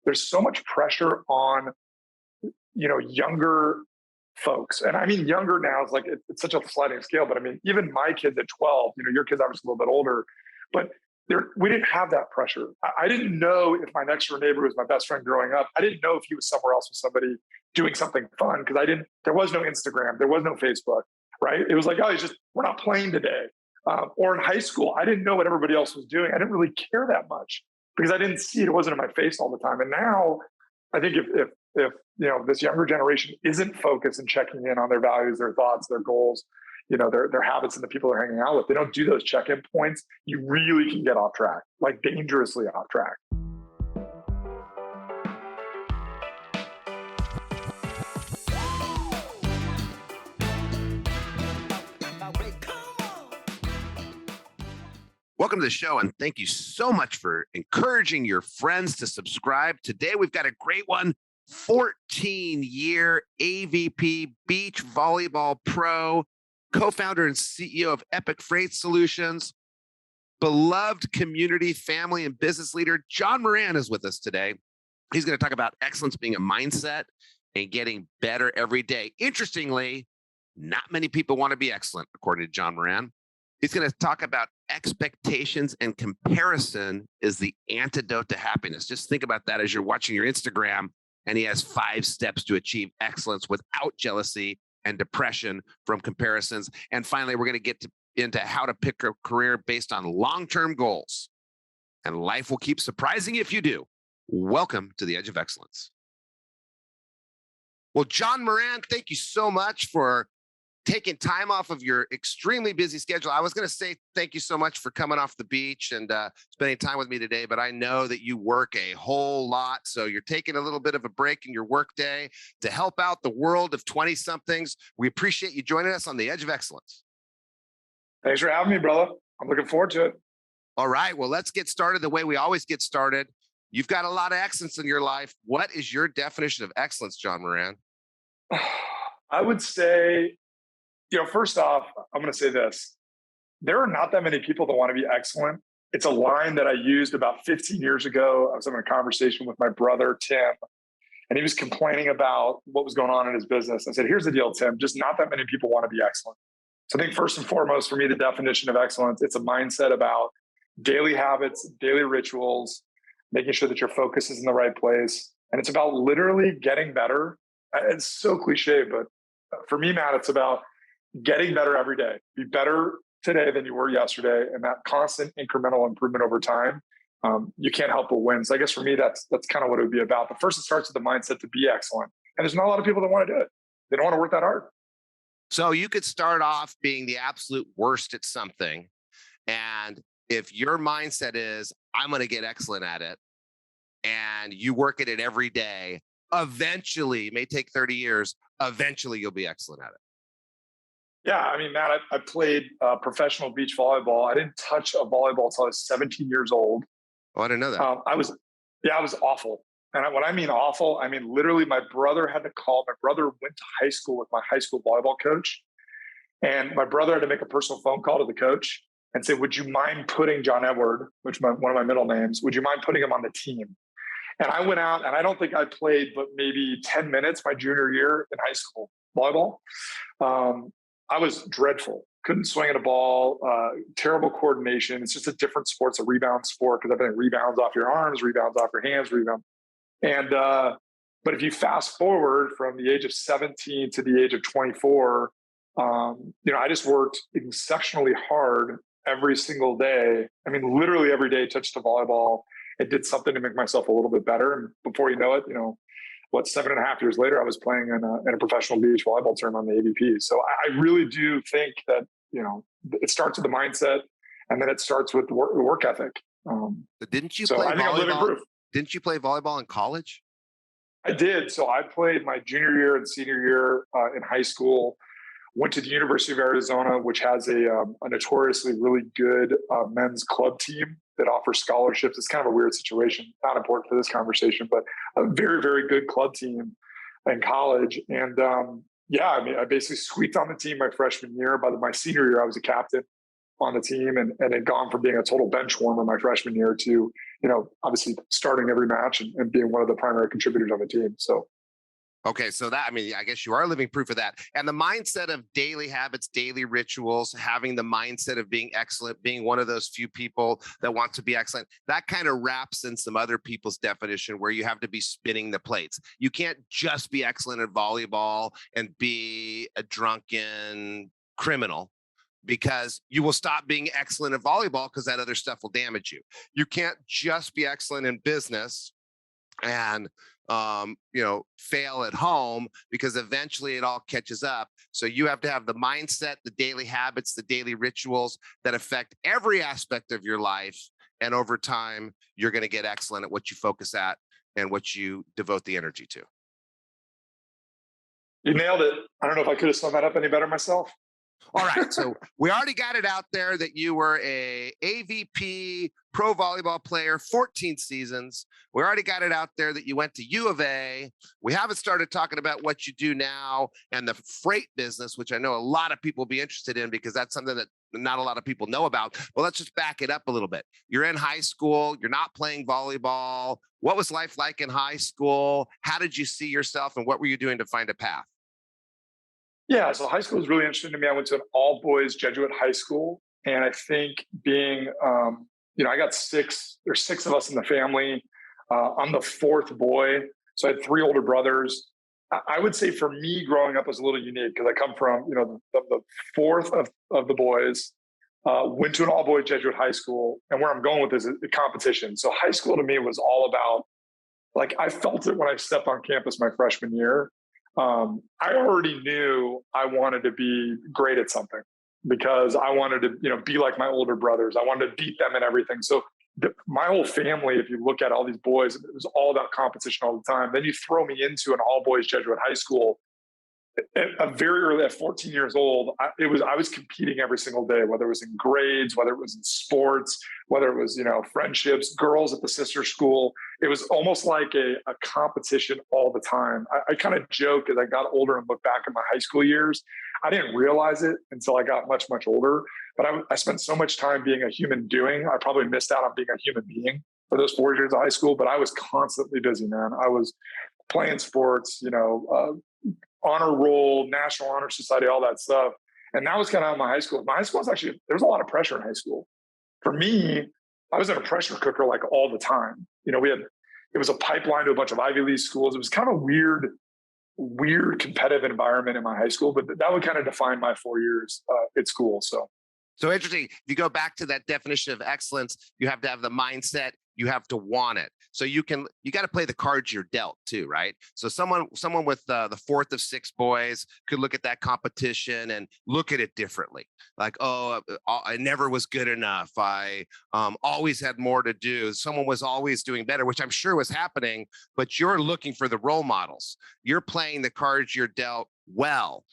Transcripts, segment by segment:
there's so much pressure on, younger folks. And I mean, younger now is like, it's such a sliding scale, but I mean, even my kids at 12, your kids are obviously a little bit older, but we didn't have that pressure. I didn't know if my next door neighbor was my best friend growing up. I didn't know if he was somewhere else with somebody doing something fun because there was no Instagram, there was no Facebook, right? It was like, oh, we're not playing today. Or in high school, I didn't know what everybody else was doing. I didn't really care that much because I didn't see it. It wasn't in my face all the time. And now I think if this younger generation isn't focused and checking in on their values, their thoughts, their goals, their habits and the people they're hanging out with, they don't do those check-in points, you really can get off track, like dangerously off track. Welcome to the show, and thank you so much for encouraging your friends to subscribe. Today, we've got a great one, 14-year AVP beach volleyball pro, co-founder and CEO of Epic Freight Solutions, beloved community, family, and business leader. John Moran is with us today. He's going to talk about excellence being a mindset and getting better every day. Interestingly, not many people want to be excellent, according to John Moran. He's going to talk about expectations and comparison is the antidote to happiness. Just think about that as you're watching your Instagram, and he has 5 steps to achieve excellence without jealousy and depression from comparisons. And finally, we're going to get into how to pick a career based on long-term goals. And life will keep surprising you if you do. Welcome to the Edge of Excellence. Well, John Moran, thank you so much for taking time off of your extremely busy schedule. I was going to say thank you so much for coming off the beach and spending time with me today, but I know that you work a whole lot. So you're taking a little bit of a break in your work day to help out the world of 20-somethings. We appreciate you joining us on the Edge of Excellence. Thanks for having me, brother. I'm looking forward to it. All right. Well, let's get started the way we always get started. You've got a lot of excellence in your life. What is your definition of excellence, John Moran? I would say, first off, I'm going to say this. There are not that many people that want to be excellent. It's a line that I used about 15 years ago. I was having a conversation with my brother, Tim, and he was complaining about what was going on in his business. I said, here's the deal, Tim, just not that many people want to be excellent. So I think first and foremost, for me, the definition of excellence, it's a mindset about daily habits, daily rituals, making sure that your focus is in the right place. And it's about literally getting better. It's so cliche, but for me, Matt, it's about getting better every day. Be better today than you were yesterday, and that constant incremental improvement over time, you can't help but win. So I guess for me, that's kind of what it would be about. But first, it starts with the mindset to be excellent. And there's not a lot of people that want to do it. They don't want to work that hard. So you could start off being the absolute worst at something. And if your mindset is, I'm going to get excellent at it, and you work at it every day, eventually, it may take 30 years, eventually you'll be excellent at it. Yeah, I mean, Matt, I played professional beach volleyball. I didn't touch a volleyball until I was 17 years old. Oh, I didn't know that. I was awful. And when I mean awful, I mean literally my brother had to call. My brother went to high school with my high school volleyball coach. And my brother had to make a personal phone call to the coach and say, would you mind putting John Edward, which one of my middle names, would you mind putting him on the team? And I went out, and I don't think I played but maybe 10 minutes my junior year in high school volleyball. I was dreadful. Couldn't swing at a ball, terrible coordination. It's just a different sport. It's a rebound sport because everything rebounds off your arms, rebounds off your hands, And but if you fast forward from the age of 17 to the age of 24, I just worked exceptionally hard every single day. I mean, literally every day, touched the volleyball. I did something to make myself a little bit better. And before you know it, 7.5 years later, I was playing in a professional beach volleyball tournament on the AVP. So I really do think that, it starts with the mindset, and then it starts with the work ethic. Didn't you play I think volleyball? I'm living proof. Didn't you play volleyball in college? I did. So I played my junior year and senior year in high school. Went to the University of Arizona, which has a notoriously really good men's club team that offers scholarships. It's kind of a weird situation, not important for this conversation, but a very, very good club team in college. And I basically squeaked on the team my freshman year. By my senior year, I was a captain on the team and had gone from being a total bench warmer my freshman year to obviously starting every match and being one of the primary contributors on the team. So. Okay, so that, I mean, I guess you are living proof of that. And the mindset of daily habits, daily rituals, having the mindset of being excellent, being one of those few people that want to be excellent, that kind of wraps in some other people's definition where you have to be spinning the plates. You can't just be excellent at volleyball and be a drunken criminal, because you will stop being excellent at volleyball because that other stuff will damage you. You can't just be excellent in business and fail at home, because eventually it all catches up. So you have to have the mindset, the daily habits, the daily rituals that affect every aspect of your life. And over time, you're going to get excellent at what you focus at and what you devote the energy to. You nailed it. I don't know if I could have summed that up any better myself. All right. So we already got it out there that you were a AVP pro volleyball player, 14 seasons. We already got it out there that you went to U of A. We haven't started talking about what you do now and the freight business, which I know a lot of people will be interested in because that's something that not a lot of people know about. But let's just back it up a little bit. You're in high school. You're not playing volleyball. What was life like in high school? How did you see yourself, and what were you doing to find a path? Yeah, so high school was really interesting to me. I went to an all-boys Jesuit high school, and I think being, I got there's six of us in the family. I'm the fourth boy, so I had three older brothers. I would say for me, growing up was a little unique because I come from, the fourth of the boys, went to an all-boys Jesuit high school, and where I'm going with this is the competition. So high school to me was all about, like, I felt it when I stepped on campus my freshman year. I already knew I wanted to be great at something because I wanted to, be like my older brothers. I wanted to beat them in everything. So my whole family, if you look at all these boys, it was all about competition all the time. Then you throw me into an all boys Jesuit high school very early, at 14 years old. I was competing every single day, whether it was in grades, whether it was in sports, whether it was, friendships, girls at the sister school. It was almost like a competition all the time. I kind of joke as I got older and look back at my high school years. I didn't realize it until I got much, much older, but I spent so much time being a human doing. I probably missed out on being a human being for those 4 years of high school, but I was constantly busy, man. I was playing sports, honor roll, National Honor Society, all that stuff. And that was kind of my high school. My high school was actually, there was a lot of pressure in high school. For me, I was in a pressure cooker like all the time. It was a pipeline to a bunch of Ivy League schools. It was kind of weird competitive environment in my high school, but that would kind of define my 4 years at school. So interesting. If you go back to that definition of excellence, you have to have the mindset, you have to want it. So you got to play the cards you're dealt too, right? So someone with the fourth of six boys could look at that competition and look at it differently. Like, I never was good enough. I always had more to do. Someone was always doing better, which I'm sure was happening, but you're looking for the role models. You're playing the cards you're dealt well.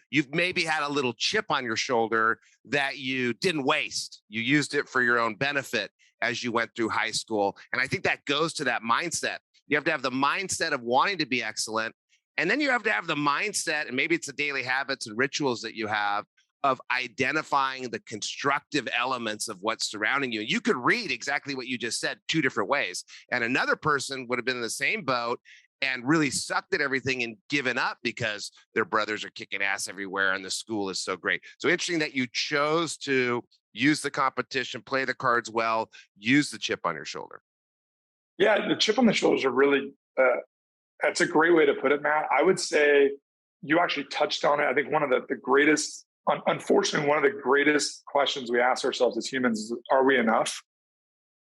You've maybe had a little chip on your shoulder that you didn't waste. You used it for your own benefit as you went through high school. And I think that goes to that mindset. You have to have the mindset of wanting to be excellent. And then you have to have the mindset, and maybe it's the daily habits and rituals that you have of identifying the constructive elements of what's surrounding you. You could read exactly what you just said two different ways. And another person would have been in the same boat and really sucked at everything and given up because their brothers are kicking ass everywhere and the school is so great. So interesting that you chose to use the competition, play the cards well, use the chip on your shoulder. Yeah, the chip on the shoulders are really, that's a great way to put it, Matt. I would say you actually touched on it. I think one of the greatest, unfortunately, one of the greatest questions we ask ourselves as humans is, are we enough?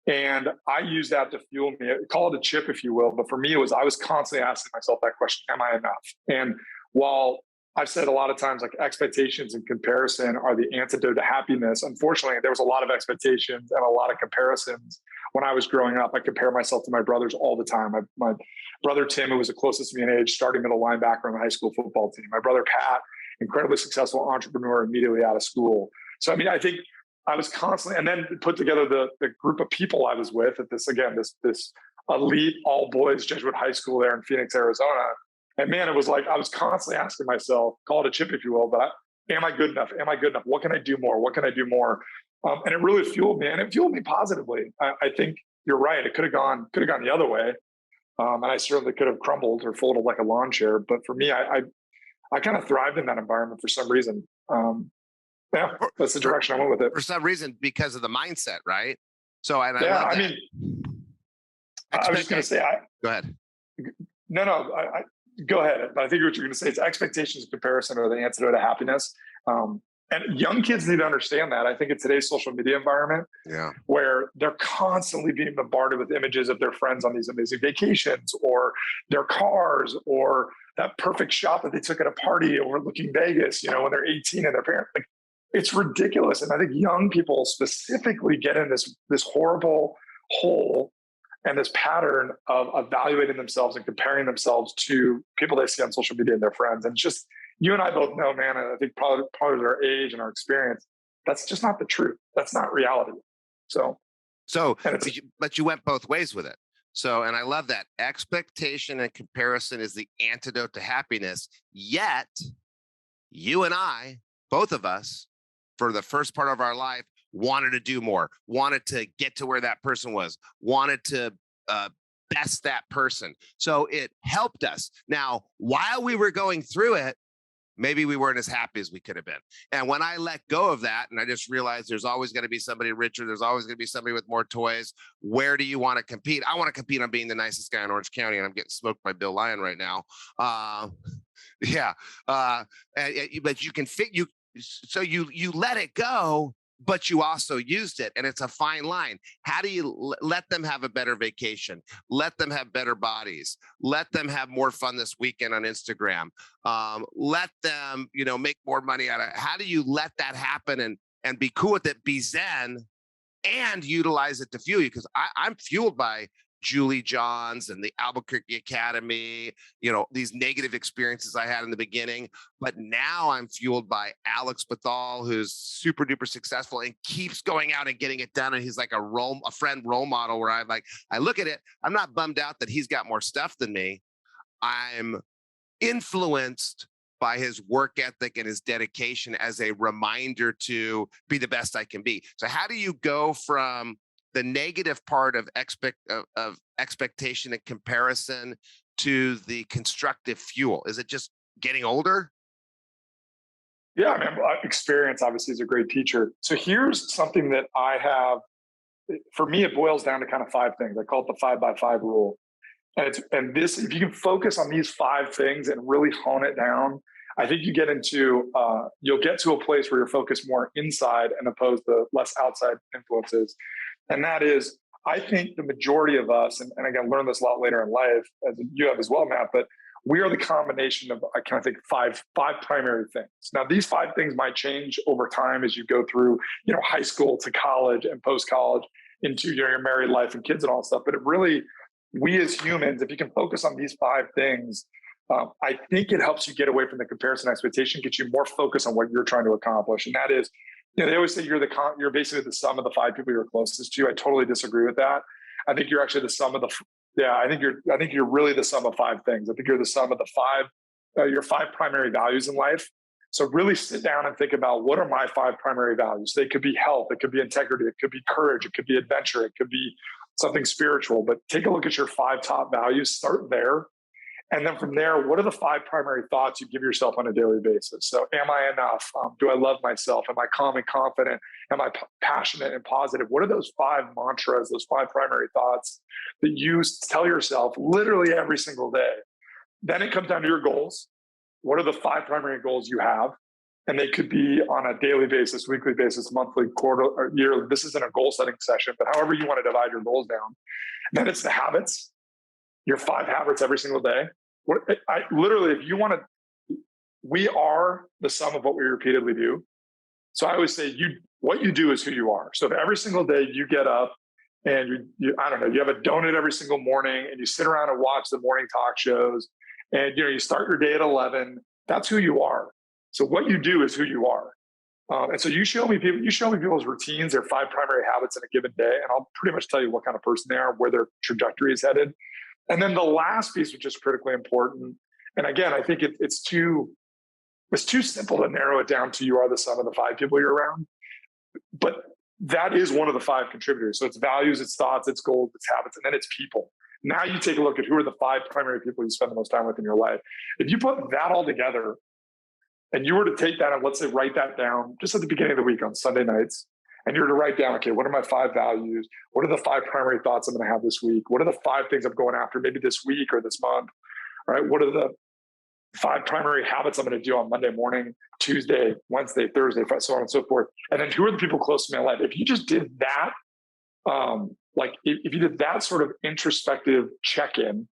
And I use that to fuel me. Call it a chip, if you will. But for me, I was constantly asking myself that question, am I enough? And while I've said a lot of times, like, expectations and comparison are the antidote to happiness, unfortunately, there was a lot of expectations and a lot of comparisons. When I was growing up, I compared myself to my brothers all the time. My brother, Tim, who was the closest to me in age, starting middle linebacker on the high school football team. My brother, Pat, incredibly successful entrepreneur immediately out of school. So, I think I was constantly, and then put together the group of people I was with at this elite all boys Jesuit high school there in Phoenix, Arizona. And man, it was like, I was constantly asking myself, call it a chip, if you will, but am I good enough? Am I good enough? What can I do more? What can I do more? And it really fueled me, and it fueled me positively. I think you're right. It could have gone the other way. And I certainly could have crumbled or folded like a lawn chair. But for me, I kind of thrived in that environment for some reason. Yeah, that's the direction I went with it. For some reason, because of the mindset, right? So, and Yeah, I love that. I mean, I was just going to say, go ahead. No, go ahead. I think what you're going to say is expectations and comparison are the antidote to happiness. And young kids need to understand that. I think in today's social media environment, where they're constantly being bombarded with images of their friends on these amazing vacations, or their cars, or that perfect shot that they took at a party overlooking Vegas, when they're 18 and their parents, like, it's ridiculous. And I think young people specifically get in this horrible hole and this pattern of evaluating themselves and comparing themselves to people they see on social media and their friends. And just, you and I both know, man, and I think probably our age and our experience, that's just not the truth. That's not reality. But you went both ways with it. So, and I love that. Expectation and comparison is the antidote to happiness. Yet, you and I, both of us, for the first part of our life, wanted to do more, wanted to get to where that person was, wanted to best that person. So it helped us. Now, while we were going through it, maybe we weren't as happy as we could have been. And when I let go of that, and I just realized there's always going to be somebody richer, there's always going to be somebody with more toys. Where do you want to compete? I want to compete on being the nicest guy in Orange County, and I'm getting smoked by Bill Lyon right now. But you can fit you. So you let it go, but you also used it, and it's a fine line. How do you let them have a better vacation? Let them have better bodies. Let them have more fun this weekend on Instagram. Let them, make more money out of it. How do you let that happen and be cool with it, be zen, and utilize it to fuel you? Because I'm fueled by Julie Johns and the Albuquerque Academy, these negative experiences I had in the beginning. But now I'm fueled by Alex Bethal, who's super duper successful and keeps going out and getting it done. And he's like a friend role model where I look at it. I'm not bummed out that he's got more stuff than me. I'm influenced by his work ethic and his dedication as a reminder to be the best I can be. So how do you go from the negative part of expectation and comparison to the constructive fuel? Is it just getting older? Yeah, I mean, experience obviously is a great teacher. So here's something that I have. For me, it boils down to kind of 5 things. I call it the 5x5 rule. And this, if you can focus on these 5 things and really hone it down, I think you'll get to a place where you're focused more inside and opposed to less outside influences. And that is, I think the majority of us, and I learn this a lot later in life, as you have as well, Matt, but we are the combination of, I kind of think, five primary things. Now, these 5 things might change over time as you go through, high school to college and post-college into your married life and kids and all that stuff. But it really, we as humans, if you can focus on these 5 things, I think it helps you get away from the comparison expectation, gets you more focused on what you're trying to accomplish. And that is, they always say you're basically the sum of the 5 people you're closest to. I totally disagree with that. I think you're actually the sum of I think you're really the sum of 5 things. I think you're the sum of your 5 primary values in life. So really sit down and think about, what are my 5 primary values? They could be health, it could be integrity, it could be courage, it could be adventure, it could be something spiritual. But take a look at your 5 top values, start there. And then from there, what are the 5 primary thoughts you give yourself on a daily basis? So am I enough? Do I love myself? Am I calm and confident? Am I passionate and positive? What are those 5 mantras, those 5 primary thoughts that you tell yourself literally every single day? Then it comes down to your goals. What are the 5 primary goals you have? And they could be on a daily basis, weekly basis, monthly, quarter, or yearly. This isn't a goal setting session, but however you want to divide your goals down. Then it's the habits. Your 5 habits every single day. If you want to, we are the sum of what we repeatedly do. So I always say, what you do is who you are. So if every single day you get up and you have a donut every single morning, and you sit around and watch the morning talk shows, and you start your day at 11, that's who you are. So what you do is who you are. And so you show me people's routines, their 5 primary habits in a given day, and I'll pretty much tell you what kind of person they are, where their trajectory is headed. And then the last piece, which is critically important, and again, I think it's too simple to narrow it down to, you are the sum of the 5 people you're around. But that is one of the 5 contributors. So it's values, it's thoughts, it's goals, it's habits, and then it's people. Now you take a look at who are the 5 primary people you spend the most time with in your life. If you put that all together and you were to take that and let's say write that down just at the beginning of the week on Sunday nights, and you're to write down, okay, what are my 5 values? What are the 5 primary thoughts I'm going to have this week? What are the 5 things I'm going after maybe this week or this month? All right, what are the 5 primary habits I'm going to do on Monday morning, Tuesday, Wednesday, Thursday, so on and so forth. And then who are the people close to me in life? If you just did that, if you did that sort of introspective check-in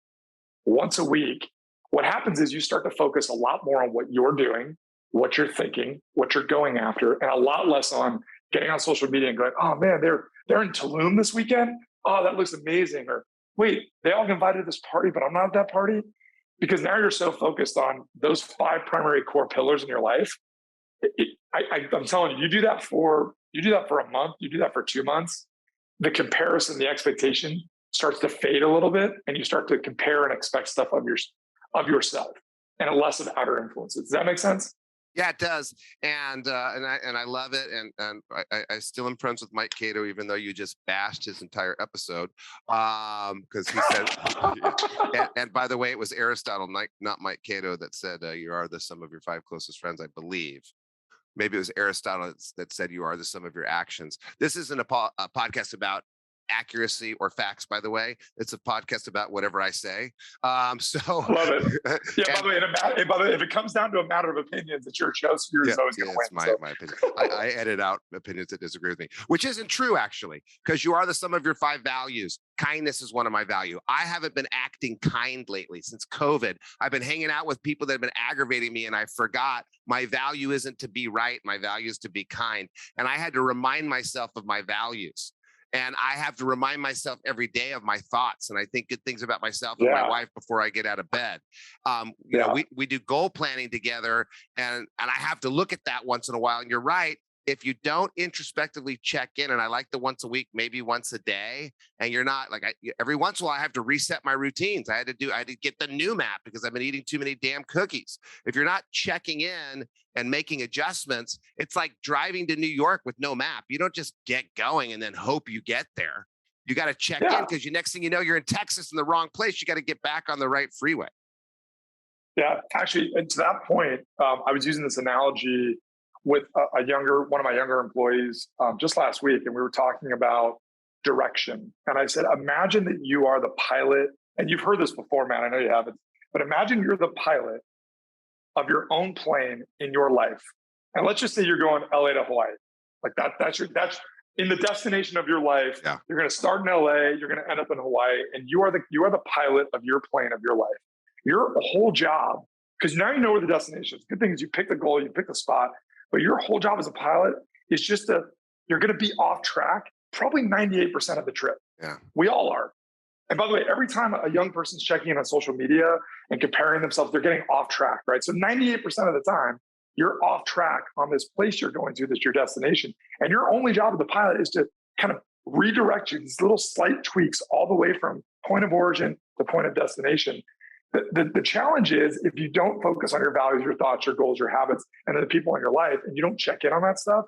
once a week, what happens is you start to focus a lot more on what you're doing, what you're thinking, what you're going after, and a lot less on getting on social media and going, oh man, they're in Tulum this weekend. Oh, that looks amazing. Or wait, they all invited to this party, but I'm not at that party. Because now you're so focused on those 5 primary core pillars in your life. I'm telling you, you do that for a month, you do that for 2 months, the comparison, the expectation starts to fade a little bit, and you start to compare and expect stuff of yourself and less of outer influences. Does that make sense? Yeah, it does, and I love it, and I still am friends with Mike Cato, even though you just bashed his entire episode, because he said, and by the way, it was Aristotle, not Mike Cato, that said you are the sum of your 5 closest friends, I believe. Maybe it was Aristotle that said you are the sum of your actions. This isn't a podcast about accuracy or facts, by the way. It's a podcast about whatever I say. So love it. Yeah. By the way, if it comes down to a matter of opinions, it's your show. So you're always going to win. My opinion. I edit out opinions that disagree with me, which isn't true actually, because you are the sum of your 5 values. Kindness is one of my values. I haven't been acting kind lately since COVID. I've been hanging out with people that have been aggravating me, and I forgot my value isn't to be right. My value is to be kind. And I had to remind myself of my values. And I have to remind myself every day of my thoughts. And I think good things about myself and my wife before I get out of bed. You know, we do goal planning together, and I have to look at that once in a while. And you're right. If you don't introspectively check in, and I like the once a week, maybe once a day, and you're not like, every once in a while, I have to reset my routines. I had to get the new map because I've been eating too many damn cookies. If you're not checking in and making adjustments, it's like driving to New York with no map. You don't just get going and then hope you get there. You got to check in, because next thing you know, you're in Texas in the wrong place. You got to get back on the right freeway. Yeah, actually, and to that point, I was using this analogy with one of my younger employees just last week, and we were talking about direction. And I said, imagine that you are the pilot, and you've heard this before, man, I know you haven't, but imagine you're the pilot of your own plane in your life. And let's just say you're going LA to Hawaii. Like that's in the destination of your life. Yeah. You're going to start in LA, you're going to end up in Hawaii, and you are the pilot of your plane of your life. Your whole job, because now you know where the destination is. Good thing is you pick the goal, you pick the spot, but your whole job as a pilot is just you're going to be off track probably 98% of the trip. Yeah. We all are. And by the way, every time a young person's checking in on social media and comparing themselves, they're getting off track, right? So 98% of the time, you're off track on this place you're going to, that's your destination. And your only job as the pilot is to kind of redirect you, these little slight tweaks all the way from point of origin to point of destination. The challenge is, if you don't focus on your values, your thoughts, your goals, your habits, and the people in your life, and you don't check in on that stuff,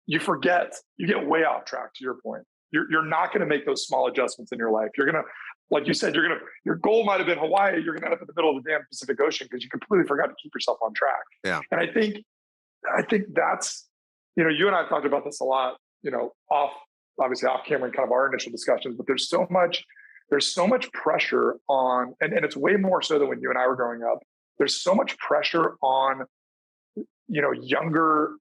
you forget, you get way off track, to your point. You're not going to make those small adjustments in your life. You're going to, like you said, your goal might have been Hawaii. You're going to end up in the middle of the damn Pacific Ocean because you completely forgot to keep yourself on track. Yeah. And I think that's, you and I have talked about this a lot, obviously off camera in kind of our initial discussions, but there's so much pressure on, and it's way more so than when you and I were growing up. There's so much pressure on, younger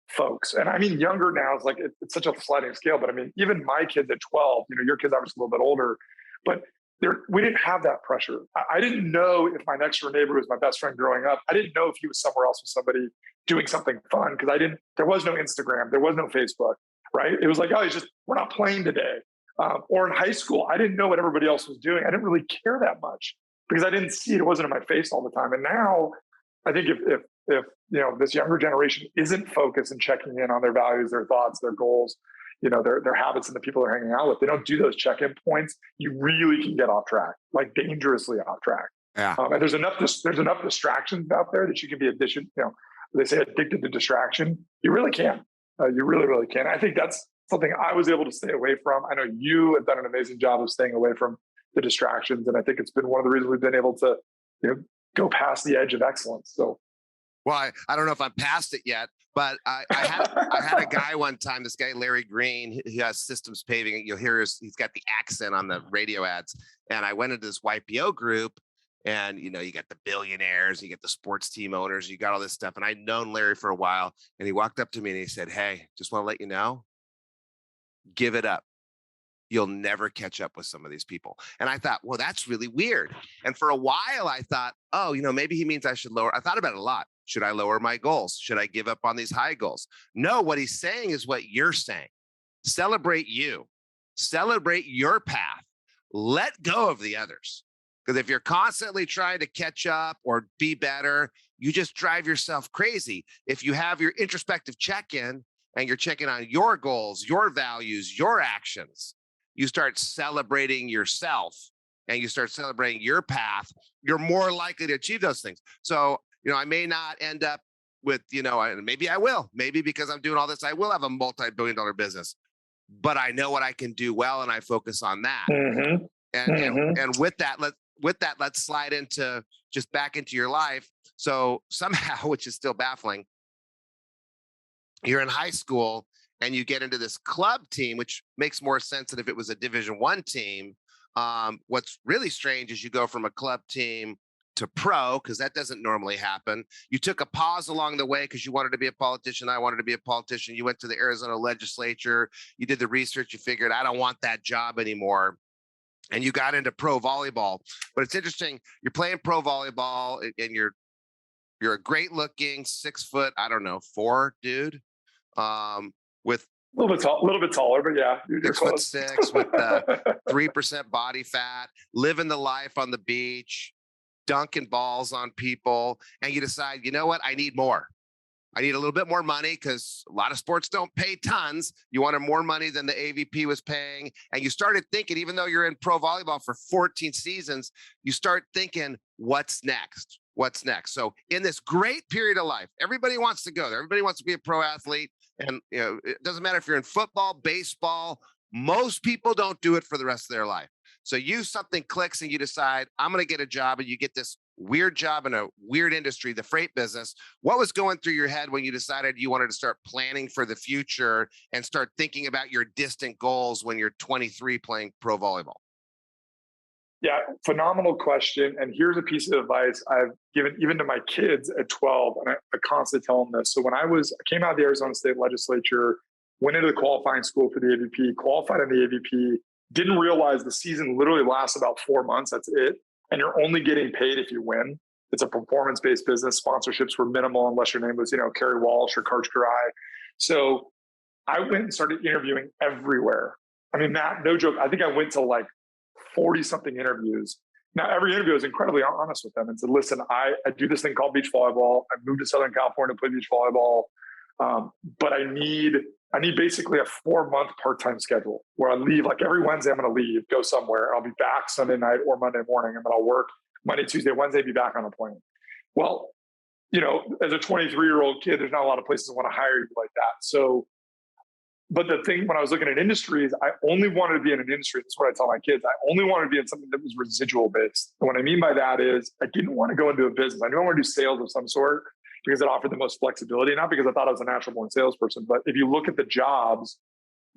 folks. And I mean, younger now is like, it's such a sliding scale, but I mean, even my kids at 12, your kids are obviously a little bit older, but we didn't have that pressure. I didn't know if my next door neighbor was my best friend growing up. I didn't know if he was somewhere else with somebody doing something fun, because there was no Instagram, there was no Facebook, right? It was like, oh, we're not playing today. Or in high school, I didn't know what everybody else was doing. I didn't really care that much because I didn't see it. It wasn't in my face all the time. And now I think if this younger generation isn't focused and checking in on their values, their thoughts, their goals, their habits, and the people they're hanging out with, they don't do those check-in points, you really can get off track, like dangerously off track. Yeah. And there's enough distractions out there that you can be they say addicted to distraction. You really can. You really, really can. I think that's something I was able to stay away from. I know you have done an amazing job of staying away from the distractions. And I think it's been one of the reasons we've been able to, go past the edge of excellence. So, well, I don't know if I'm past it yet, but I had a guy one time, this guy, Larry Green, he has Systems Paving. You'll hear he's got the accent on the radio ads. And I went into this YPO group, and, you got the billionaires, you get the sports team owners, you got all this stuff. And I'd known Larry for a while, and he walked up to me and he said, "Hey, just want to let you know, give it up. You'll never catch up with some of these people." And I thought, well, that's really weird. And for a while I thought, oh, maybe he means I should lower. I thought about it a lot. Should I lower my goals? Should I give up on these high goals? No, what he's saying is what you're saying. Celebrate you. Celebrate your path. Let go of the others. Because if you're constantly trying to catch up or be better, you just drive yourself crazy. If you have your introspective check-in and you're checking on your goals, your values, your actions, you start celebrating yourself and you start celebrating your path, you're more likely to achieve those things. So, I may not end up with, maybe I will, maybe because I'm doing all this, I will have a multi-billion-dollar business, but I know what I can do well and I focus on that. Mm-hmm. And with that, let's slide into just back into your life. So somehow, which is still baffling, you're in high school and you get into this club team, which makes more sense than if it was a Division I team. What's really strange is you go from a club team to pro, because that doesn't normally happen. You took a pause along the way because you wanted to be a politician. I wanted to be a politician. You went to the Arizona legislature. You did the research. You figured, I don't want that job anymore. And you got into pro volleyball. But it's interesting. You're playing pro volleyball and you're a great looking 6 foot, 4 dude. With a little bit taller, but yeah, you're 6'6" with 3% body fat, living the life on the beach, dunking balls on people, and you decide, you know what? I need more. I need a little bit more money because a lot of sports don't pay tons. You wanted more money than the AVP was paying. And you started thinking, even though you're in pro volleyball for 14 seasons, you start thinking, what's next? What's next? So in this great period of life, everybody wants to go there. Everybody wants to be a pro athlete. And it doesn't matter if you're in football, baseball, most people don't do it for the rest of their life. So something clicks and you decide, I'm going to get a job, and you get this weird job in a weird industry, the freight business. What was going through your head when you decided you wanted to start planning for the future and start thinking about your distant goals when you're 23 playing pro volleyball? Yeah, phenomenal question. And here's a piece of advice I've given even to my kids at 12, and I constantly tell them this. So when I came out of the Arizona State Legislature, went into the qualifying school for the AVP, qualified on the AVP, didn't realize the season literally lasts about 4 months. That's it. And you're only getting paid if you win. It's a performance-based business. Sponsorships were minimal unless your name was, Kerry Walsh or Karch Karai. So I went and started interviewing everywhere. I mean, Matt, no joke. I think I went to like 40 something interviews. Now, every interview is incredibly honest with them and said, listen, I do this thing called beach volleyball. I moved to Southern California to play beach volleyball. But I need basically a 4-month part-time schedule where I leave, like every Wednesday, I'm going to leave, go somewhere. I'll be back Sunday night or Monday morning, and then I'll work Monday, Tuesday, Wednesday, be back on a plane. Well, as a 23-year-old kid, there's not a lot of places that want to hire you like that. So, but the thing when I was looking at industries, I only wanted to be in an industry. That's what I tell my kids. I only wanted to be in something that was residual based. And what I mean by that is I didn't want to go into a business. I knew I wanted to do sales of some sort because it offered the most flexibility, not because I thought I was a natural born salesperson. But if you look at the jobs,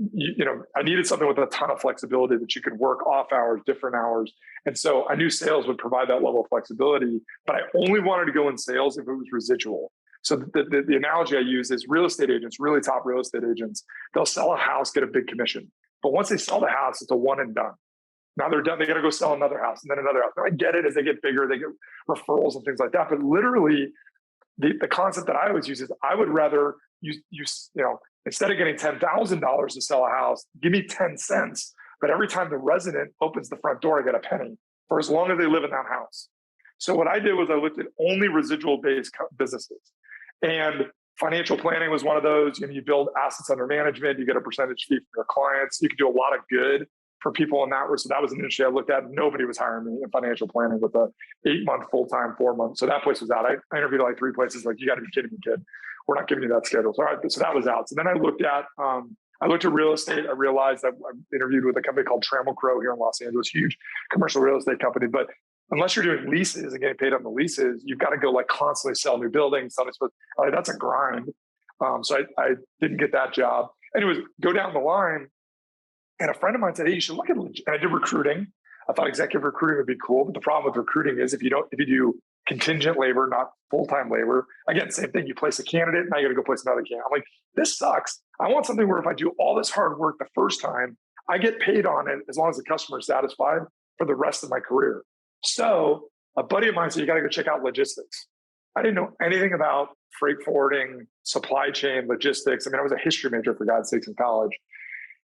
I needed something with a ton of flexibility that you could work off hours, different hours. And so I knew sales would provide that level of flexibility, but I only wanted to go in sales if it was residual. So the analogy I use is real estate agents, really top real estate agents, they'll sell a house, get a big commission. But once they sell the house, it's a one and done. Now they're done. They got to go sell another house and then another house. Now I get it as they get bigger, they get referrals and things like that. But literally the concept that I always use is I would rather instead of getting $10,000 to sell a house, give me 10 cents. But every time the resident opens the front door, I get a penny for as long as they live in that house. So what I did was I looked at only residual based businesses. And financial planning was one of those. You build assets under management, you get a percentage fee from your clients. You can do a lot of good for people in that. So that was an industry I looked at. Nobody was hiring me in financial planning with a 8-month full-time, 4 months. So that place was out. I interviewed like 3 places. Like, you got to be kidding me, kid. We're not giving you that schedule. So that was out. So then I looked at I looked at real estate. I realized that I interviewed with a company called Trammell Crow here in Los Angeles, huge commercial real estate company. But unless you're doing leases and getting paid on the leases, you've got to go like constantly sell new buildings. That's a grind. So I didn't get that job. Anyways, go down the line, and a friend of mine said, "Hey, you should look at." And I did recruiting. I thought executive recruiting would be cool, but the problem with recruiting is if you do contingent labor, not full-time labor, again, same thing. You place a candidate, now you got to go place another candidate. I'm like, this sucks. I want something where if I do all this hard work the first time, I get paid on it as long as the customer is satisfied for the rest of my career. So a buddy of mine said, you got to go check out logistics. I didn't know anything about freight forwarding, supply chain, logistics. I mean, I was a history major, for God's sakes, in college.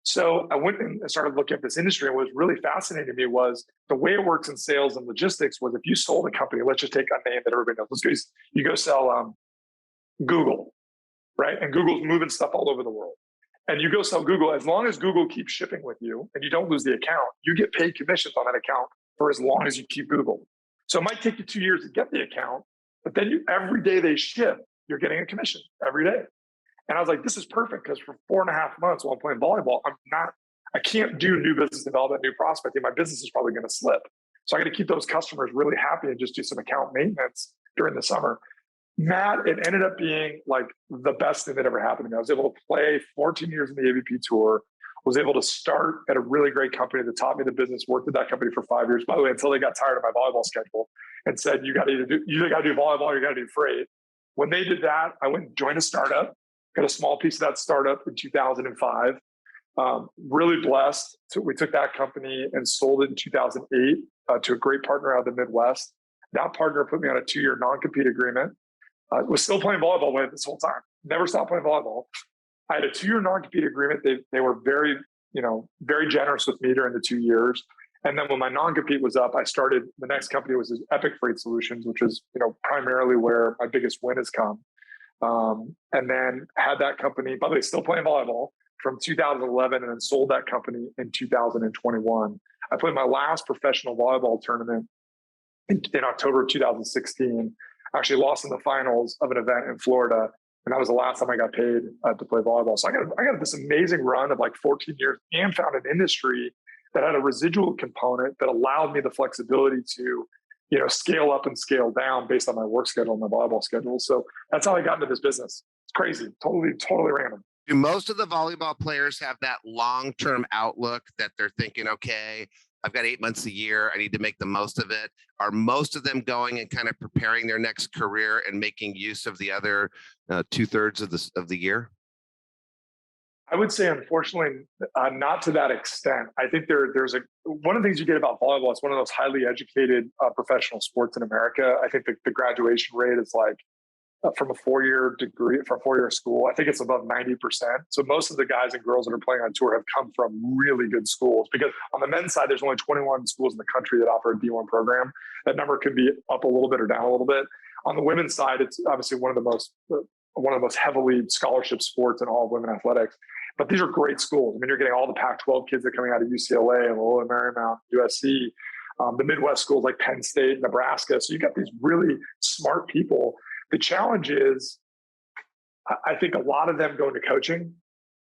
So I went and started looking at this industry. And what was really fascinating to me was the way it works in sales and logistics was if you sold a company, let's just take a name that everybody knows. You go sell Google, right? And Google's moving stuff all over the world. And you go sell Google, as long as Google keeps shipping with you and you don't lose the account, you get paid commissions on that account for as long as you keep Google. So it might take you 2 years to get the account, but then every day they ship, you're getting a commission every day. And I was like, this is perfect because for 4.5 months while I'm playing volleyball, I can't do new business development, new prospecting. My business is probably going to slip. So I got to keep those customers really happy and just do some account maintenance during the summer. Matt, it ended up being like the best thing that ever happened to me. I was able to play 14 years in the AVP tour, was able to start at a really great company that taught me the business, worked at that company for 5 years, by the way, until they got tired of my volleyball schedule and said, you either got to do volleyball or you got to do freight. When they did that, I went and joined a startup. Got a small piece of that startup in 2005. Really blessed. So we took that company and sold it in 2008 to a great partner out of the Midwest. That partner put me on a 2-year non-compete agreement. Was still playing volleyball with it this whole time. Never stopped playing volleyball. I had a 2-year non-compete agreement. They were very generous with me during the 2 years. And then when my non-compete was up, I started the next company was Epic Freight Solutions, which is primarily where my biggest win has come. And then had that company, by the way, still playing volleyball from 2011 and then sold that company in 2021. I played my last professional volleyball tournament in October of 2016. I actually lost in the finals of an event in Florida. And that was the last time I got paid to play volleyball. So I got this amazing run of like 14 years and found an industry that had a residual component that allowed me the flexibility to scale up and scale down based on my work schedule and my volleyball schedule. So that's how I got into this business. It's crazy. Totally random. Do most of the volleyball players have that long-term outlook that they're thinking, okay, I've got 8 months a year. I need to make the most of it. Are most of them going and kind of preparing their next career and making use of the other 2/3 of the year? I would say, unfortunately, not to that extent. I think there's one of the things you get about volleyball. It's one of those highly educated professional sports in America. I think the graduation rate is like from a 4-year degree, from a 4-year school. I think it's above 90%. So most of the guys and girls that are playing on tour have come from really good schools. Because on the men's side, there's only 21 schools in the country that offer a D1 program. That number could be up a little bit or down a little bit. On the women's side, it's obviously one of the most heavily scholarship sports in all of women athletics. But these are great schools. I mean, you're getting all the Pac-12 kids that are coming out of UCLA and Loyola Marymount, USC, the Midwest schools like Penn State, Nebraska. So you got these really smart people. The challenge is, I think a lot of them go into coaching.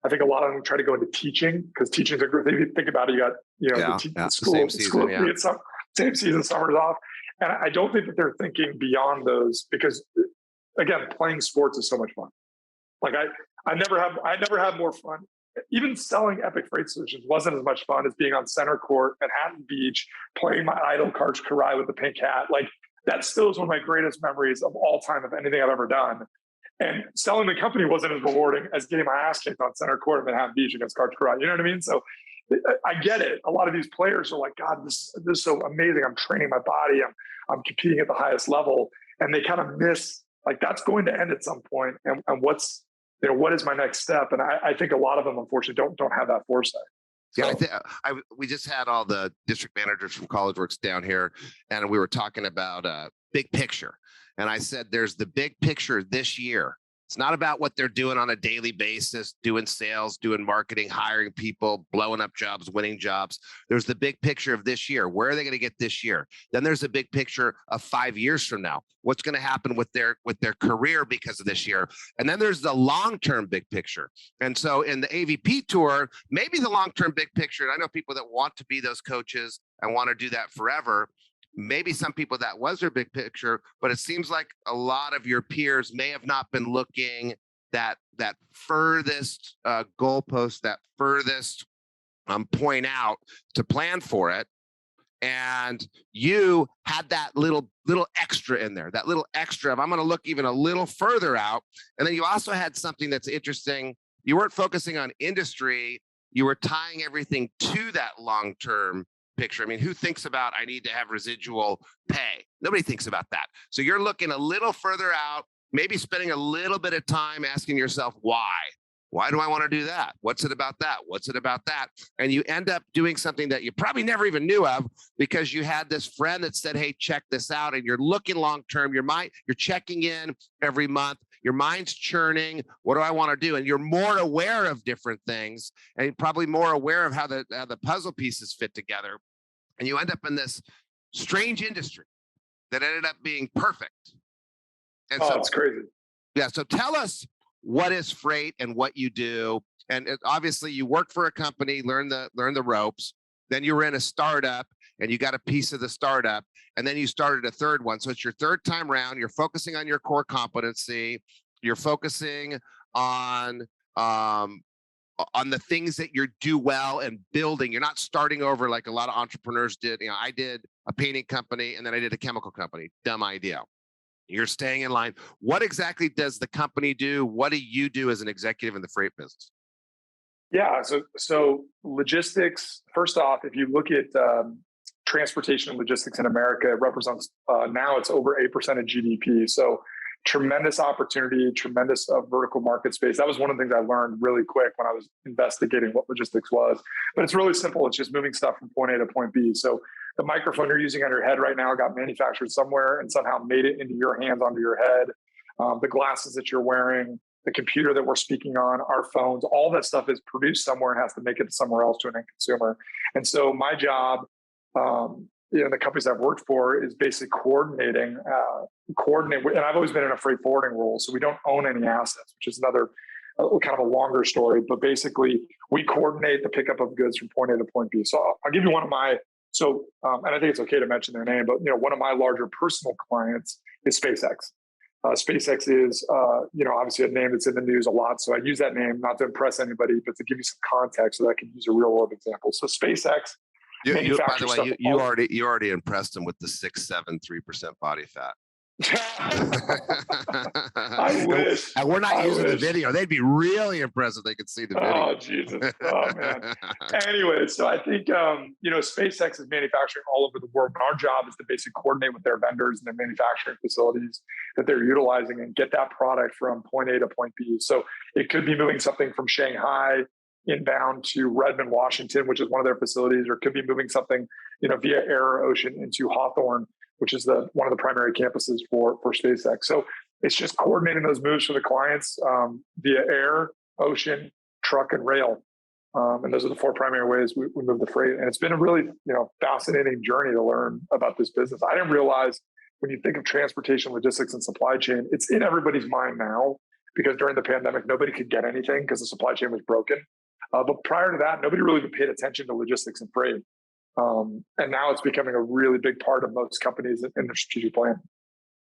I think a lot of them try to go into teaching because teaching's a great thing. If you think about it, you got the school, same season, same season, summer's off. And I don't think that they're thinking beyond those because, again, playing sports is so much fun. Like I never had more fun. Even selling Epic Freight Solutions wasn't as much fun as being on center court at Manhattan Beach, playing my idol Karch Karai with the pink hat. Like that still is one of my greatest memories of all time of anything I've ever done. And selling the company wasn't as rewarding as getting my ass kicked on center court at Manhattan Beach against Karch Karai. You know what I mean? So I get it. A lot of these players are like, God, this is so amazing. I'm training my body. I'm competing at the highest level. And they kind of miss, like, that's going to end at some point. And what is my next step? And I think a lot of them, unfortunately, don't have that foresight. So. Yeah, we just had all the district managers from College Works down here, and we were talking about big picture. And I said, there's the big picture this year. It's not about what they're doing on a daily basis, doing sales, doing marketing, hiring people, blowing up jobs, winning jobs. There's the big picture of this year. Where are they going to get this year? Then there's a big picture of 5 years from now. What's going to happen with their career because of this year? And then there's the long-term big picture. And so in the AVP tour, maybe the long-term big picture, and I know people that want to be those coaches and want to do that forever. Maybe some people that was their big picture, but it seems like a lot of your peers may have not been looking that furthest goalpost, that furthest point out to plan for it. And you had that little extra in there, that little extra of I'm going to look even a little further out. And then you also had something that's interesting. You weren't focusing on industry. You were tying everything to that long-term picture. I mean, who thinks about I need to have residual pay? Nobody thinks about that. So you're looking a little further out, maybe spending a little bit of time asking yourself, why? Why do I want to do that? What's it about that? What's it about that? And you end up doing something that you probably never even knew of because you had this friend that said, hey, check this out. And you're looking long-term. You're checking in every month. Your mind's churning. What do I want to do? And you're more aware of different things and probably more aware of how the puzzle pieces fit together. And you end up in this strange industry that ended up being perfect. And so it's crazy. Yeah. So tell us, what is Freight and what you do? And obviously you worked for a company, learn the ropes. Then you were in a startup and you got a piece of the startup. And then you started a third one. So it's your third time around. You're focusing on your core competency. You're focusing on the things that you do well and building. You're not starting over like a lot of entrepreneurs did. You know, I did a painting company and then I did a chemical company. Dumb idea. You're staying in line. What exactly does the company do? What do you do as an executive in the freight business? Yeah. So logistics, first off, if you look at transportation and logistics in America, it represents now it's over 8% of GDP. So tremendous opportunity, tremendous vertical market space. That was one of the things I learned really quick when I was investigating what logistics was. But it's really simple. It's just moving stuff from point A to point B. So the microphone you're using on your head right now got manufactured somewhere and somehow made it into your hands, onto your head. The glasses that you're wearing, the computer that we're speaking on, our phones, all that stuff is produced somewhere and has to make it somewhere else to an end consumer. And so my job, the companies I've worked for is basically coordinate. And I've always been in a freight forwarding role, so we don't own any assets, which is another kind of a longer story. But basically, we coordinate the pickup of goods from point A to point B. So I'll give you one of my and I think it's okay to mention their name, but one of my larger personal clients is SpaceX. SpaceX is obviously a name that's in the news a lot. So I use that name not to impress anybody, but to give you some context so that I can use a real world example. So SpaceX. By the way, you already impressed them with the 6.73% body fat. I wish. And we're not using the video. They'd be really impressed if they could see the video. Oh, Jesus. Oh, man. Anyway, so I think, SpaceX is manufacturing all over the world. And our job is to basically coordinate with their vendors and their manufacturing facilities that they're utilizing and get that product from point A to point B. So it could be moving something from Shanghai inbound to Redmond, Washington, which is one of their facilities, or it could be moving something, via air or ocean into Hawthorne, which is one of the primary campuses for SpaceX. So it's just coordinating those moves for the clients via air, ocean, truck, and rail. And those are the four primary ways we move the freight. And it's been a really, fascinating journey to learn about this business. I didn't realize when you think of transportation, logistics, and supply chain, it's in everybody's mind now because during the pandemic, nobody could get anything because the supply chain was broken. But prior to that, nobody really paid attention to logistics and freight. And now it's becoming a really big part of most companies in their strategic plan.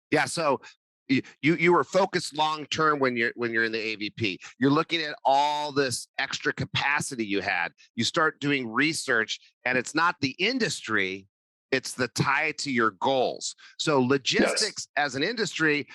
Yeah. So you were focused long term when you're in the AVP. You're looking at all this extra capacity you had. You start doing research, and it's not the industry, it's the tie to your goals. So logistics as an industry,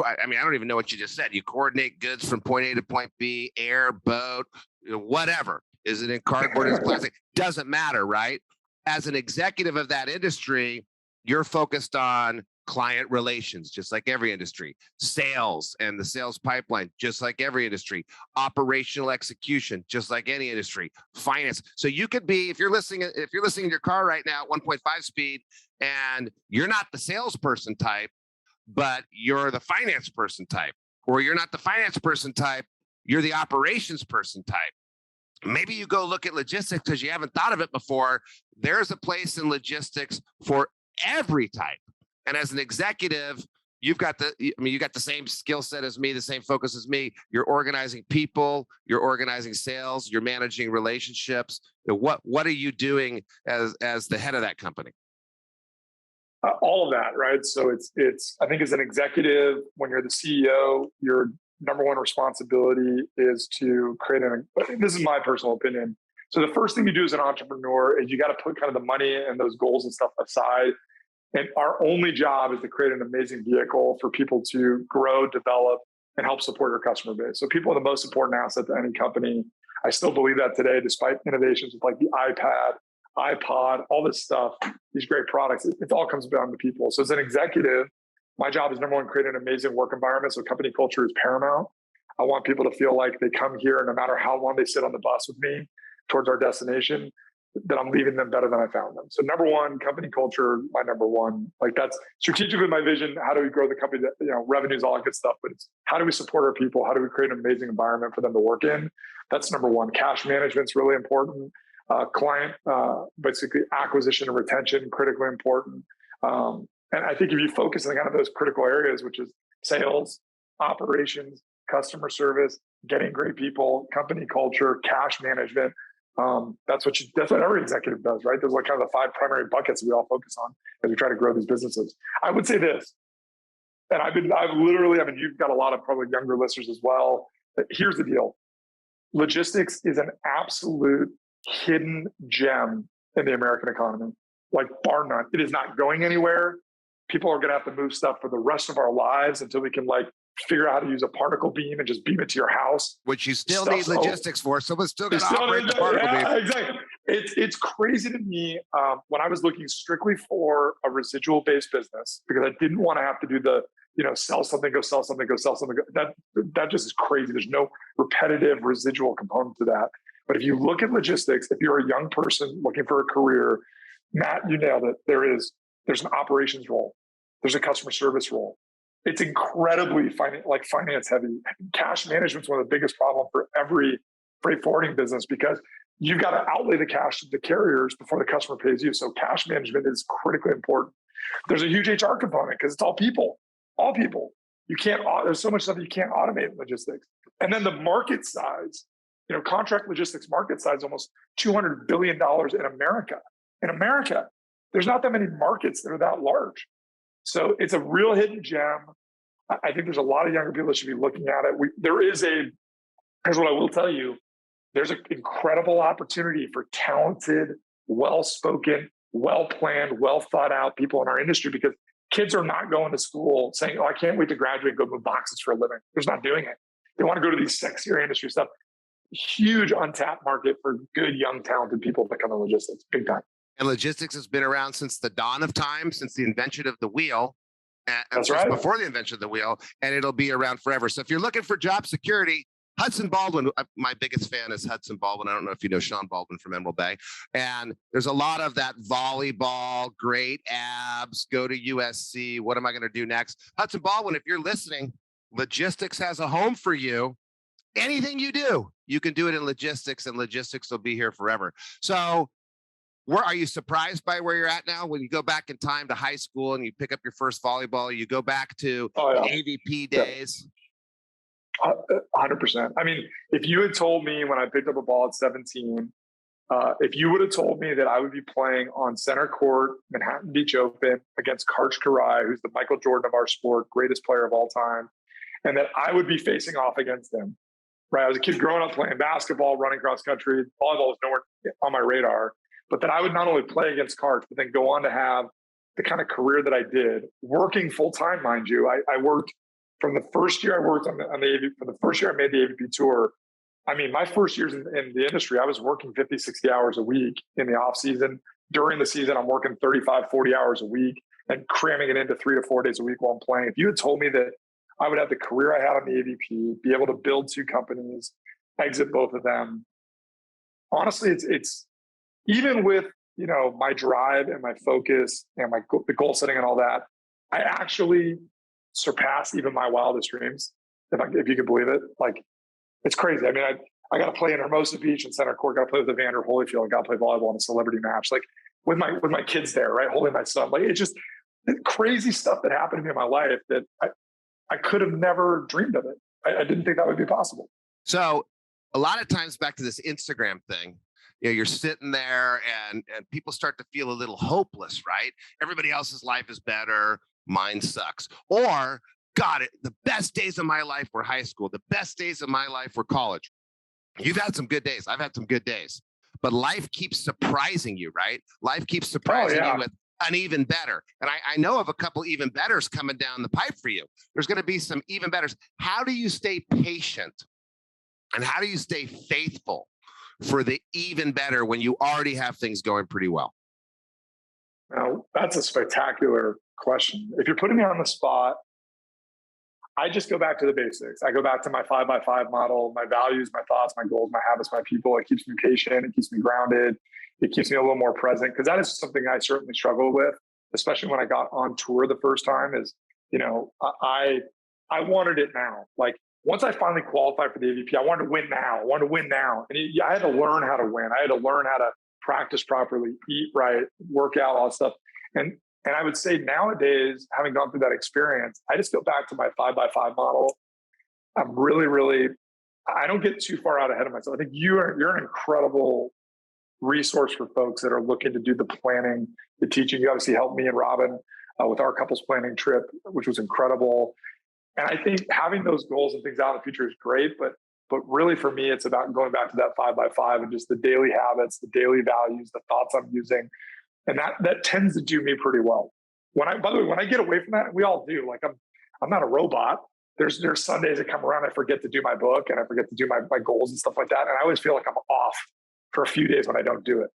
I don't even know what you just said. You coordinate goods from point A to point B, air, boat, whatever. Is it in cardboard? Is it plastic? Doesn't matter, right? As an executive of that industry, you're focused on client relations, just like every industry, sales and the sales pipeline, just like every industry, operational execution, just like any industry, finance. So you could be, if you're listening in your car right now at 1.5 speed and you're not the salesperson type, but you're the finance person type, or you're not the finance person type, you're the operations person type. Maybe you go look at logistics because you haven't thought of it before. There's a place in logistics for every type. And as an executive, you got the same skill set as me, the same focus as me. You're organizing people, you're organizing sales, you're managing relationships. What are you doing as the head of that company? All of that, right? So it's I think as an executive, when you're the CEO, your number one responsibility is to create this is my personal opinion. So the first thing you do as an entrepreneur is you got to put kind of the money and those goals and stuff aside. And our only job is to create an amazing vehicle for people to grow, develop, and help support your customer base. So people are the most important asset to any company. I still believe that today, despite innovations with like the iPad, iPod, all this stuff, these great products, it all comes down to people. So as an executive, my job is number one, create an amazing work environment. So company culture is paramount. I want people to feel like they come here, and no matter how long they sit on the bus with me towards our destination, that I'm leaving them better than I found them. So number one, company culture, my number one. Like that's strategically my vision. How do we grow the company? Revenues, all that good stuff. But it's how do we support our people? How do we create an amazing environment for them to work in? That's number one. Cash management's really important. Client, basically acquisition and retention, critically important. And I think if you focus on kind of those critical areas, which is sales, operations, customer service, getting great people, company culture, cash management, that's what every executive does, right? There's like kind of the 5 primary buckets we all focus on as we try to grow these businesses. I would say this, and you've got a lot of probably younger listeners as well. Here's the deal. Logistics is an absolute hidden gem in the American economy, like bar none. It is not going anywhere. People are going to have to move stuff for the rest of our lives until we can like figure out how to use a particle beam and just beam it to your house. Which you still need logistics for. Someone's still going to operate the particle beam. Exactly. It's crazy to me when I was looking strictly for a residual based business, because I didn't want to have to do the, sell something, go sell something, go sell something. That just is crazy. There's no repetitive residual component to that. But if you look at logistics, if you're a young person looking for a career, Matt, you nailed it. There's an operations role. There's a customer service role. It's incredibly finance heavy. Cash management is one of the biggest problems for every freight forwarding business, because you've got to outlay the cash to the carriers before the customer pays you. So cash management is critically important. There's a huge HR component because it's all people. There's so much stuff you can't automate in logistics. And then the market size, contract logistics market size, almost $200 billion in America. In America, there's not that many markets that are that large. So it's a real hidden gem. I think there's a lot of younger people that should be looking at it. Here's what I will tell you. There's an incredible opportunity for talented, well-spoken, well-planned, well-thought-out people in our industry, because kids are not going to school saying, I can't wait to graduate and go move boxes for a living. They're just not doing it. They want to go to these sexier industry stuff. Huge untapped market for good, young, talented people that come in logistics, big time. And logistics has been around since the dawn of time, since the invention of the wheel. That's right. Before the invention of the wheel, and it'll be around forever. So if you're looking for job security, Hudson Baldwin, my biggest fan is Hudson Baldwin. I don't know if you know Sean Baldwin from Emerald Bay. And there's a lot of that volleyball, great abs, go to USC. What am I going to do next? Hudson Baldwin, if you're listening, logistics has a home for you. Anything you do, you can do it in logistics, and logistics will be here forever. So are you surprised by where you're at now? When you go back in time to high school and you pick up your first volleyball, you go back to the AVP days? 100%. I mean, if you had told me when I picked up a ball at 17, if you would have told me that I would be playing on center court, Manhattan Beach Open, against Karch Karai, who's the Michael Jordan of our sport, greatest player of all time, and that I would be facing off against him, right? I was a kid growing up playing basketball, running cross country, volleyball was nowhere on my radar. But that I would not only play against Karch, but then go on to have the kind of career that I did, working full time, mind you. I worked from the first year I worked on the AVP, from the first year I made the AVP tour. I mean, my first years in the industry, I was working 50, 60 hours a week in the off season. During the season, I'm working 35, 40 hours a week and cramming it into 3 to 4 days a week while I'm playing. If you had told me that I would have the career I had on the AVP, be able to build 2 companies, exit both of them, honestly, it's even with, my drive and my focus and the goal setting and all that, I actually surpassed even my wildest dreams. if you could believe it. Like, it's crazy. I mean, I got to play in Hermosa Beach and Center Court, got to play with Evander Holyfield, got to play volleyball in a celebrity match, like with my kids there, right? Holding my son. Like, it's just crazy stuff that happened to me in my life that I could have never dreamed of it. I didn't think that would be possible. So a lot of times, back to this Instagram thing, you're sitting there and people start to feel a little hopeless, right? Everybody else's life is better. Mine sucks. Or, God, the best days of my life were high school. The best days of my life were college. You've had some good days. I've had some good days. But life keeps surprising you, right? Life keeps surprising you with an even better. And I know of a couple even betters coming down the pipe for you. There's going to be some even betters. How do you stay patient? And how do you stay faithful for the even better when you already have things going pretty well? Now, that's a spectacular question. If you're putting me on the spot, I just go back to the basics. I go back to my 5x5 model, my values, my thoughts, my goals, my habits, my people. It keeps me patient. It keeps me grounded. It keeps me a little more present, because that is something I certainly struggle with, especially when I got on tour the first time. Is, I wanted it now. Like, once I finally qualified for the AVP, I wanted to win now. I wanted to win now. And I had to learn how to win. I had to learn how to practice properly, eat right, work out, all that stuff. And I would say nowadays, having gone through that experience, I just go back to my 5x5 model. I'm really, I don't get too far out ahead of myself. I think you're an incredible resource for folks that are looking to do the planning, the teaching. You obviously helped me and Robin with our couples planning trip, which was incredible. And I think having those goals and things out in the future is great, but really for me, it's about going back to that 5x5 and just the daily habits, the daily values, the thoughts I'm using. And that tends to do me pretty well. By the way, when I get away from that, we all do. Like, I'm not a robot. There's Sundays that come around, I forget to do my book and I forget to do my goals and stuff like that. And I always feel like I'm off for a few days when I don't do it.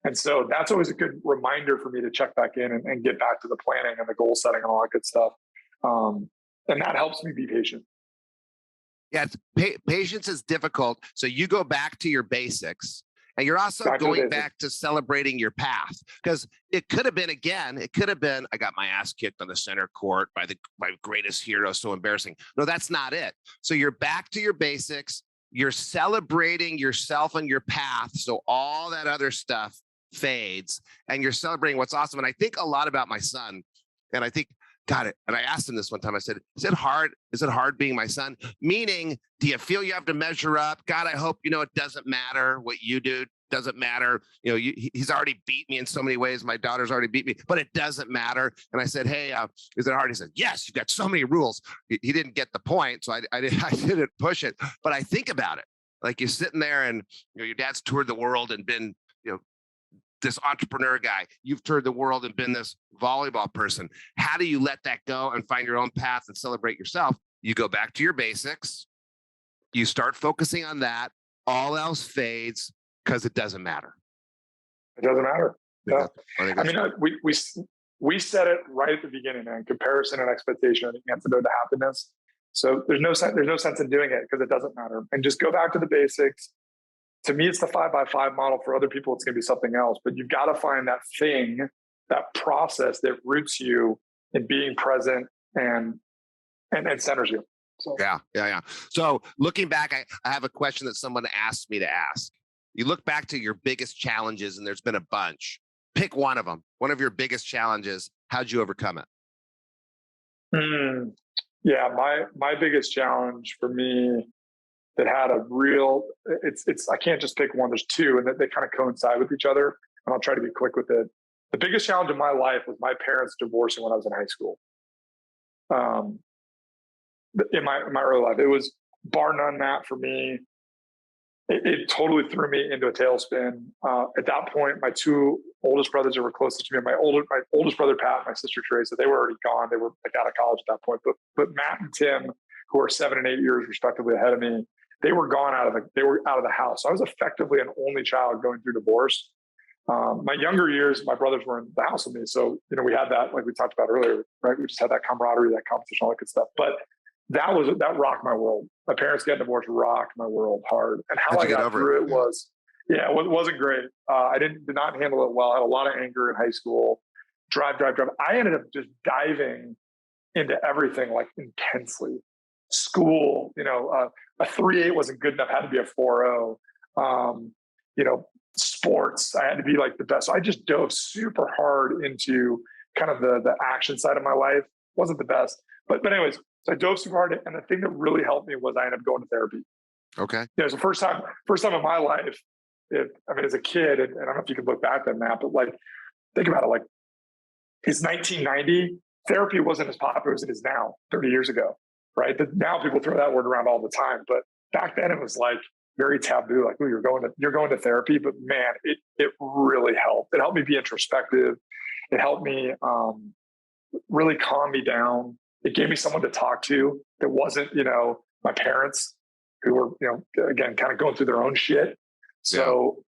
And so that's always a good reminder for me to check back in and get back to the planning and the goal setting and all that good stuff. And that helps me be patient. Yeah, patience is difficult. So you go back to your basics. And you're also going back to celebrating your path, because it could have been, I got my ass kicked on the center court by my greatest hero. So embarrassing. No, that's not it. So you're back to your basics. You're celebrating yourself and your path. So all that other stuff fades and you're celebrating what's awesome. And I think a lot about my son. And I think, got it. And I asked him this one time. I said, is it hard? Is it hard being my son? Meaning, do you feel you have to measure up? God, I hope, it doesn't matter what you do. Doesn't matter. He's already beat me in so many ways. My daughter's already beat me, but it doesn't matter. And I said, hey, is it hard? He said, yes, you've got so many rules. He didn't get the point. So I didn't push it, but I think about it. Like, you're sitting there and your dad's toured the world and been, this entrepreneur guy. You've toured the world and been this volleyball person. How do you let that go and find your own path and celebrate yourself? You go back to your basics. You start focusing on that. All else fades because it doesn't matter. It doesn't matter. Yeah. I mean, we said it right at the beginning, man. Comparison and expectation are the antidote to happiness. So there's no sense in doing it because it doesn't matter. And just go back to the basics. To me, it's the 5x5 model. For other people, it's going to be something else. But you've got to find that thing, that process that roots you in being present and centers you. So. Yeah. So looking back, I have a question that someone asked me to ask. You look back to your biggest challenges, and there's been a bunch. Pick one of them. One of your biggest challenges. How'd you overcome it? Yeah, my biggest challenge for me that had a real, I can't just pick one, there's two, and they kind of coincide with each other, and I'll try to be quick with it. The biggest challenge in my life was my parents divorcing when I was in high school. In my early life, it was bar none that for me. It totally threw me into a tailspin. At that point, my two oldest brothers that were closest to me, my oldest brother, Pat, and my sister, Teresa, they were already gone. They were out of college at that point. But Matt and Tim, who are 7 and 8 years respectively ahead of me, they were out of the house. So I was effectively an only child going through divorce. My younger years, my brothers were in the house with me. So, we had that, like we talked about earlier, right? We just had that camaraderie, that competition, all that good stuff. But that rocked my world. My parents getting divorced rocked my world hard. And how I got through it was, it wasn't great. I did not handle it well. I had a lot of anger in high school. Drive. I ended up just diving into everything like intensely. school, a 3.8 wasn't good enough, had to be a 4.0. Sports, I had to be like the best. So I just dove super hard into kind of the action side of my life. Wasn't the best, but anyways, so I dove super hard. And the thing that really helped me was I ended up going to therapy. Okay. It was the first time in my life. As a kid, and I don't know if you can look back at that, but like, think about it. Like, it's 1990. Therapy wasn't as popular as it is now, 30 years ago, right? But now people throw that word around all the time. But back then, it was like very taboo. Like, oh, you're going to therapy. But man, it really helped. It helped me be introspective. It helped me really calm me down. It gave me someone to talk to that wasn't, my parents, who were, again, kind of going through their own shit. So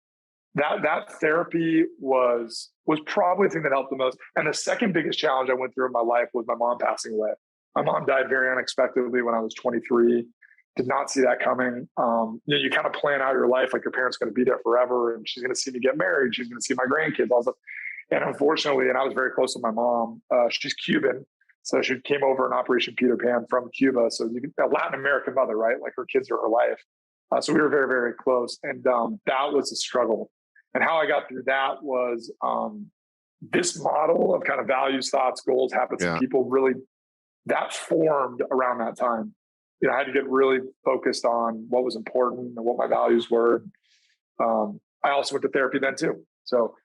that therapy was probably the thing that helped the most. And the second biggest challenge I went through in my life was my mom passing away. My mom died very unexpectedly when I was 23. Did not see that coming. You kind of plan out your life like your parents going to be there forever, and she's going to see me get married. She's going to see my grandkids. Also, and unfortunately, and I was very close to my mom. She's Cuban, so she came over in Operation Peter Pan from Cuba. So a Latin American mother, right? Like, her kids are her life. So we were very, very close, and that was a struggle. And how I got through that was this model of kind of values, thoughts, goals, habits, and people really that formed around that time. I had to get really focused on what was important and what my values were. I also went to therapy then too. So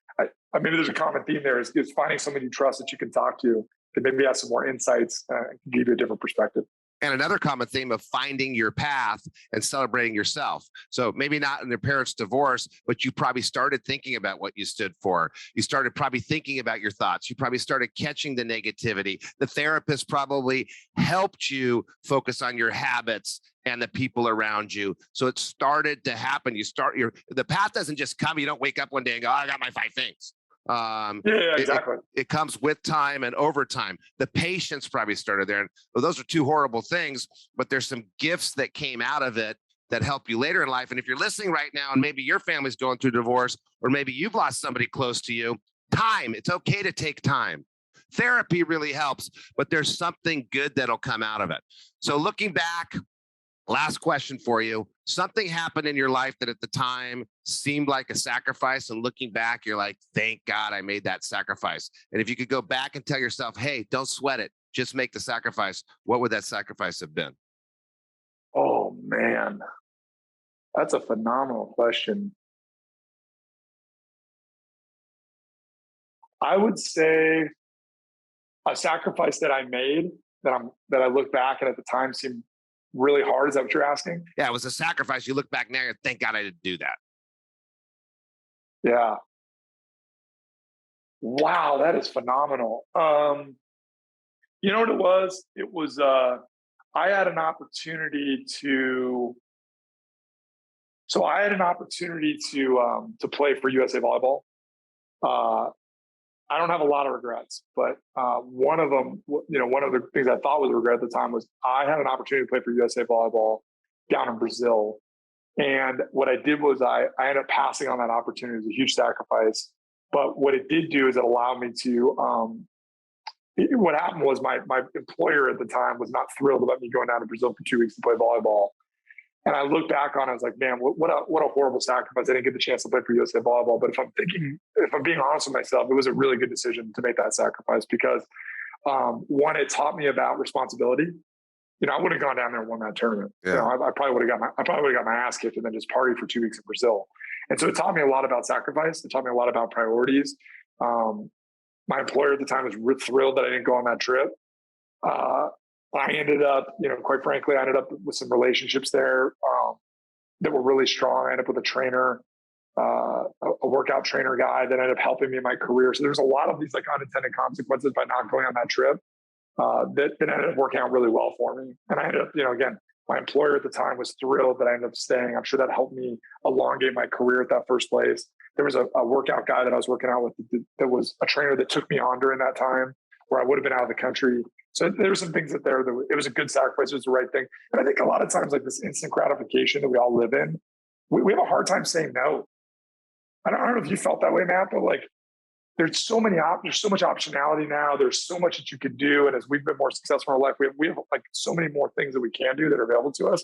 maybe there's a common theme there is finding somebody you trust that you can talk to maybe have some more insights and give you a different perspective. And another common theme of finding your path and celebrating yourself. So maybe not in their parents' divorce, but you probably started thinking about what you stood for. You started probably thinking about your thoughts. You probably started catching the negativity. The therapist probably helped you focus on your habits and the people around you. So it started to happen. The path doesn't just come. You don't wake up one day and go, I got my 5 things. Exactly. It comes with time and over time. The patience probably started there. And those are 2 horrible things, but there's some gifts that came out of it that help you later in life. And if you're listening right now and maybe your family's going through divorce, or maybe you've lost somebody close to you, it's okay to take time. Therapy really helps, but there's something good that'll come out of it. So looking back, last question for you. Something happened in your life that at the time seemed like a sacrifice, and looking back, you're like, thank God I made that sacrifice. And if you could go back and tell yourself, hey, don't sweat it, just make the sacrifice, what would that sacrifice have been? Oh, man. That's a phenomenal question. I would say a sacrifice that I made that I look back and at the time seemed really hard. Is that what you're asking? Yeah, it was a sacrifice. You look back now and thank God I didn't do that. Yeah. Wow, that is phenomenal. You know what it was? It was I had an opportunity to play for USA Volleyball. I don't have a lot of regrets, but one of them, one of the things I thought was a regret at the time was I had an opportunity to play for USA Volleyball down in Brazil. And what I did was I ended up passing on that opportunity. It was a huge sacrifice. But what it did do is it allowed me to, what happened was my employer at the time was not thrilled about me going down to Brazil for 2 weeks to play volleyball. And I look back on it, I was like, man, what a horrible sacrifice. I didn't get the chance to play for USA Volleyball. But if I'm being honest with myself, it was a really good decision to make that sacrifice because, one, it taught me about responsibility. I would have gone down there and won that tournament. Yeah. I probably would have got my ass kicked and then just partied for 2 weeks in Brazil. And so it taught me a lot about sacrifice. It taught me a lot about priorities. My employer at the time was thrilled that I didn't go on that trip. I ended up, quite frankly, with some relationships there that were really strong. I ended up with a trainer, a workout trainer guy that ended up helping me in my career. So there's a lot of these like unintended consequences by not going on that trip that ended up working out really well for me. And I ended up, again, my employer at the time was thrilled that I ended up staying. I'm sure that helped me elongate my career at that first place. There was a workout guy that I was working out with that was a trainer that took me on during that time where I would have been out of the country. So there were some things that it was a good sacrifice. It was the right thing. And I think a lot of times, like this instant gratification that we all live in, we have a hard time saying no. I don't know if you felt that way, Matt, but like there's so much optionality now. There's so much that you can do. And as we've been more successful in our life, we have like so many more things that we can do that are available to us.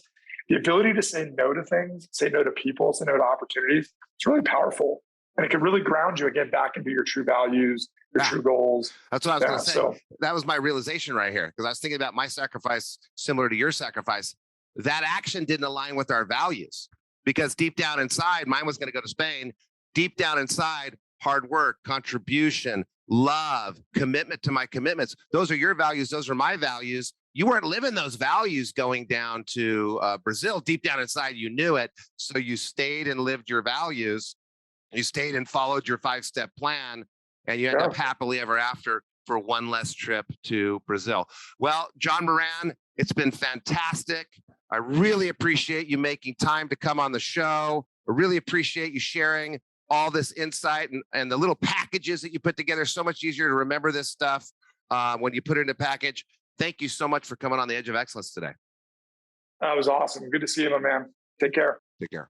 The ability to say no to things, say no to people, say no to opportunities, it's really powerful. And it can really ground you again back into your true values, your true goals. That's what I was going to say. So, that was my realization right here, because I was thinking about my sacrifice similar to your sacrifice. That action didn't align with our values, because deep down inside, mine was going to go to Spain. Deep down inside, hard work, contribution, love, commitment to my commitments. Those are your values. Those are my values. You weren't living those values going down to Brazil. Deep down inside, you knew it. So you stayed and lived your values. You stayed and followed your 5-step plan, and you end up happily ever after for one less trip to Brazil. Well, John Moran, it's been fantastic. I really appreciate you making time to come on the show. I really appreciate you sharing all this insight and the little packages that you put together. So much easier to remember this stuff when you put it in a package. Thank you so much for coming on the Edge of Excellence today. That was awesome. Good to see you, my man. Take care. Take care.